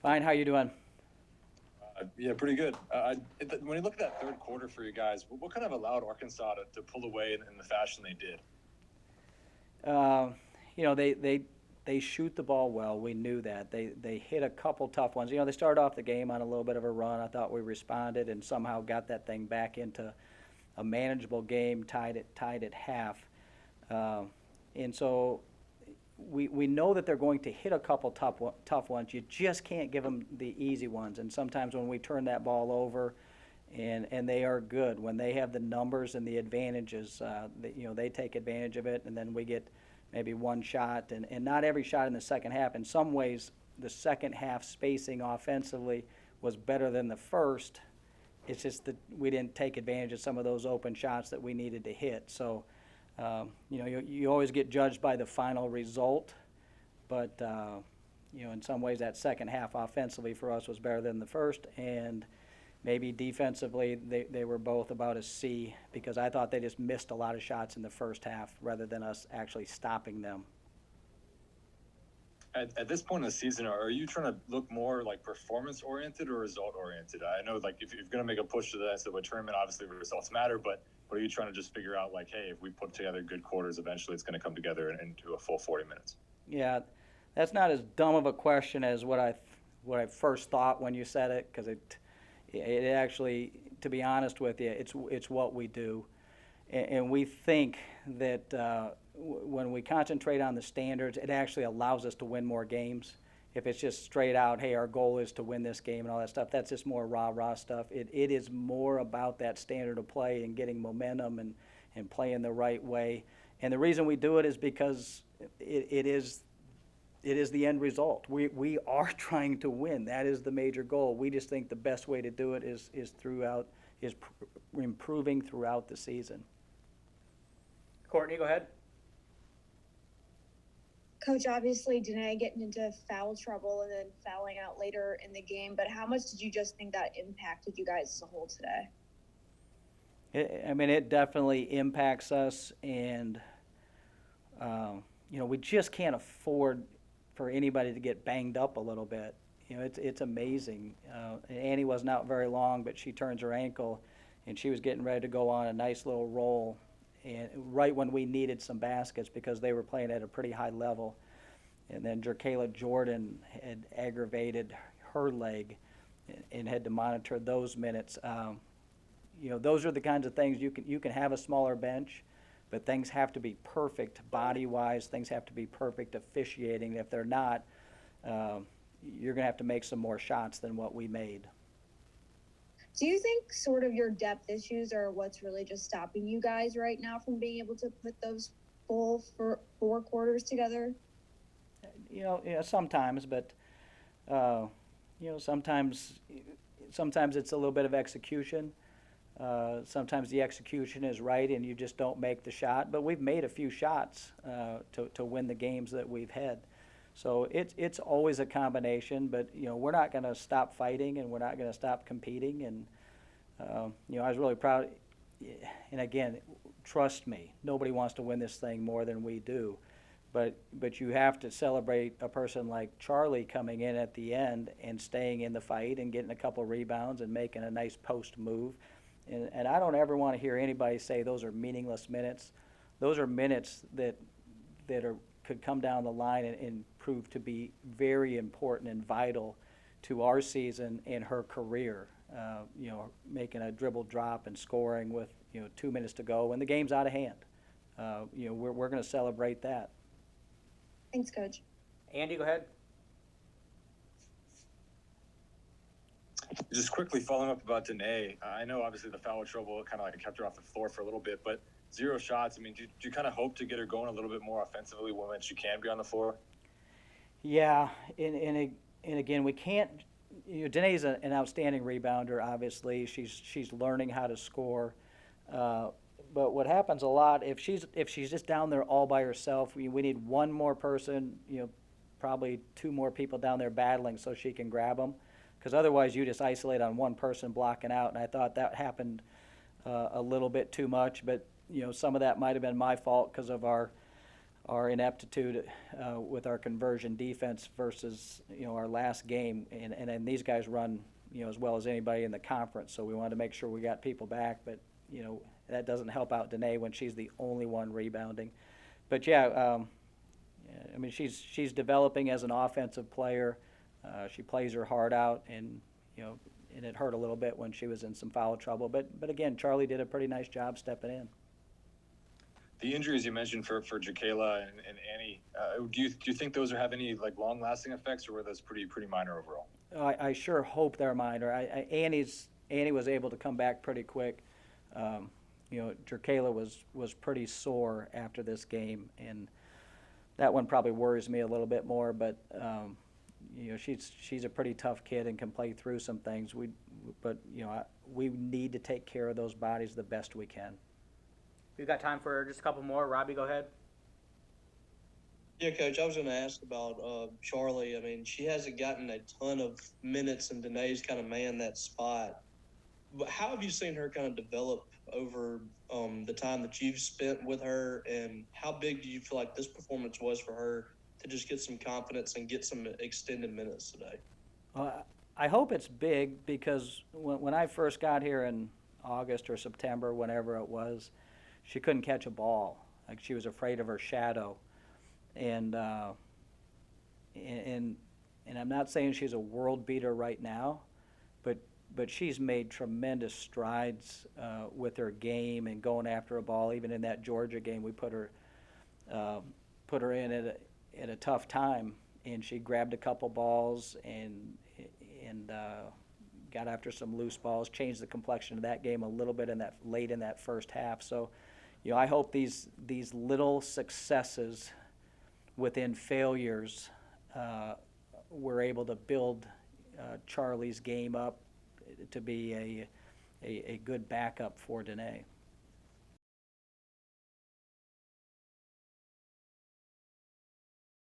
Fine, how you doing? Yeah, pretty good. When you look at that third quarter for you guys, what kind of allowed Arkansas to pull away in the fashion they did? Uh, they shoot the ball well. We knew that. They hit a couple tough ones. They started off the game on a little bit of a run. I thought we responded and somehow got that thing back into a manageable game, tied at half. Uh, and so we know that they're going to hit a couple tough ones. You just can't give them the easy ones. And sometimes when we turn that ball over, and they are good when they have the numbers and the advantages. They take advantage of it, and then we get maybe one shot, and not every shot in the second half. In some ways, the second half spacing offensively was better than the first. It's just that we didn't take advantage of some of those open shots that we needed to hit. So, you always get judged by the final result, but in some ways that second half offensively for us was better than the first, and maybe defensively they were both about a C because I thought they just missed a lot of shots in the first half rather than us actually stopping them. At this point in the season, are you trying to look more like performance oriented or result oriented? I know like if you're going to make a push to the NCAA tournament, obviously results matter, but are you trying to just figure out like, hey, if we put together good quarters, eventually it's going to come together into a full 40 minutes? Yeah, that's not as dumb of a question as what I first thought when you said it, because it actually, to be honest with you, it's what we do, and we think that when we concentrate on the standards, it actually allows us to win more games. If it's just straight out, hey, our goal is to win this game and all that stuff, that's just more rah-rah stuff. It is more about that standard of play and getting momentum and playing the right way. And the reason we do it is because it is the end result. We are trying to win. That is the major goal. We just think the best way to do it is improving throughout the season. Courtney, go ahead. Coach, obviously, Danae getting into foul trouble and then fouling out later in the game, but how much did you just think that impacted you guys as a whole today? It definitely impacts us, and we just can't afford for anybody to get banged up a little bit. It's amazing. Annie wasn't out very long, but she turns her ankle, and she was getting ready to go on a nice little roll, and right when we needed some baskets because they were playing at a pretty high level. And then Jerkayla Jordan had aggravated her leg and had to monitor those minutes. Those are the kinds of things you can have a smaller bench, but things have to be perfect body-wise. Things have to be perfect officiating. If they're not, you're going to have to make some more shots than what we made. Do you think sort of your depth issues are what's really just stopping you guys right now from being able to put those full four quarters together? Sometimes, but sometimes it's a little bit of execution. Sometimes the execution is right and you just don't make the shot. But we've made a few shots to win the games that we've had. So it's always a combination. But we're not going to stop fighting and we're not going to stop competing. And I was really proud. And again, trust me, nobody wants to win this thing more than we do. But you have to celebrate a person like Charlie coming in at the end and staying in the fight and getting a couple rebounds and making a nice post move. And I don't ever want to hear anybody say those are meaningless minutes. Those are minutes that could come down the line and prove to be very important and vital to our season and her career. Making a dribble drop and scoring with 2 minutes to go when the game's out of hand. We're going to celebrate that. Thanks, Coach. Andy, go ahead. Just quickly following up about Danae, I know obviously the foul trouble kind of like kept her off the floor for a little bit, but 0 shots. Do you kind of hope to get her going a little bit more offensively when she can be on the floor? Yeah, and again, we can't. Danae's an outstanding rebounder. Obviously, she's learning how to score. But what happens a lot if she's just down there all by herself, we need one more person, probably 2 more people down there battling so she can grab them, because otherwise you just isolate on one person blocking out. And I thought that happened a little bit too much, but some of that might have been my fault because of our our ineptitude with our conversion defense versus our last game, and then these guys run as well as anybody in the conference. So we wanted to make sure we got people back, but that doesn't help out Danae when she's the only one rebounding. But yeah, I mean she's developing as an offensive player. She plays her heart out, and and it hurt a little bit when she was in some foul trouble. But again, Charlie did a pretty nice job stepping in. The injuries you mentioned for Jacayla and Annie, do you think those have any like long lasting effects, or were those pretty minor overall? I sure hope they're minor. Annie was able to come back pretty quick. Jacayla was pretty sore after this game, and that one probably worries me a little bit more. But she's a pretty tough kid and can play through some things. We need to take care of those bodies the best we can. We've got time for just a couple more. Robbie, go ahead. Yeah, Coach, I was going to ask about Charlie. I mean, she hasn't gotten a ton of minutes, and Danae's kind of manned that spot. But how have you seen her kind of develop over the time that you've spent with her, and how big do you feel like this performance was for her to just get some confidence and get some extended minutes today? I hope it's big, because when I first got here in August or September, whenever it was, she couldn't catch a ball. Like, she was afraid of her shadow. And I'm not saying she's a world beater right now, but she's made tremendous strides with her game and going after a ball. Even in that Georgia game, we put her in at a tough time, and she grabbed a couple balls and got after some loose balls, changed the complexion of that game a little bit late in that first half. So, I hope these little successes within failures, we're able to build Charlie's game up to be a good backup for Danae.